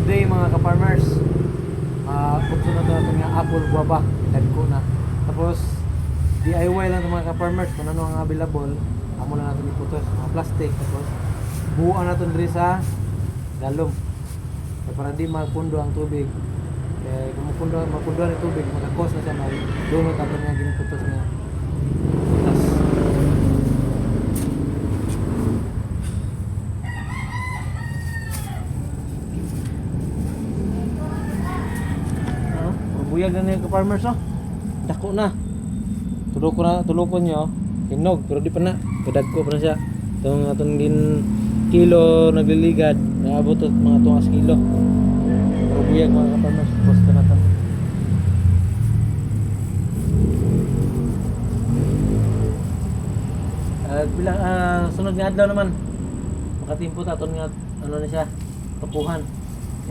Good day mga ka-farmers. Putso na ito natin nga apple guava. Dagko na. Tapos DIY lang ito mga ka-farmers. Kung ano ang available, amo lang natin iputos. Mga plastic. Tapos buuan natin diri sa dalom. Para di magpundo ang tubig. Kung magpundo ang tubig, magkakos na siya. Magdunot natin nga giniputos niya. Tapos buyag na niya ka-farmers, oh. Dako na. Tulokon nyo, hinog, pero di pa na. Kadagko pa na siya. Itong atong din kilo nagliligad, naabot at mga 2 kilo. Pero buyag mga ka-farmers, post na natin. Sunod nga adlaw naman. Makatimpo ta aton nga ano na siya, tapuhan.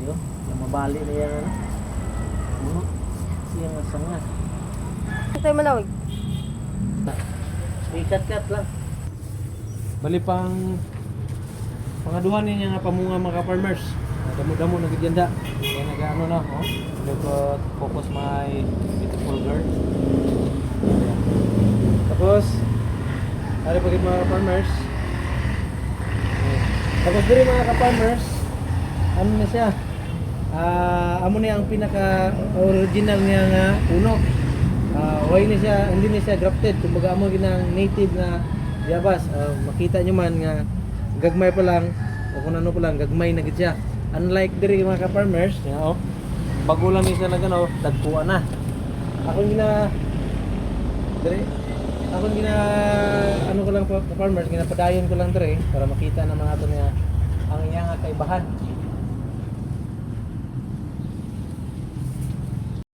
Ayo, yung mabali na yan ano. Ano? Siyang asanga. Tayo malawig. Ikat-kat lang. Bali pang pangaduhan niya nga pamunga mga farmers. Damo-damo na gidyanda. Kaya nag-ano na, oh. Dapat focus my beautiful girl. Tapos ari pagit mga farmers. Tapos diri mga ka-farmers, ano na siya? Amo na ang pinaka original niya nga puno. Why ni siya, hindi ni siya grafted, kumbaga amo ginang native na diabas. Makita nyo man nga gagmay pa lang o kung ano pa lang gagmay na gid siya. Unlike diri mga ka-farmers, oh, bago lang ni siya na gano, dagkuan na. Ako gina ano ko lang pa farmers, ginapadayon ko lang diri para makita naman nato niya ang iyang kaibahan.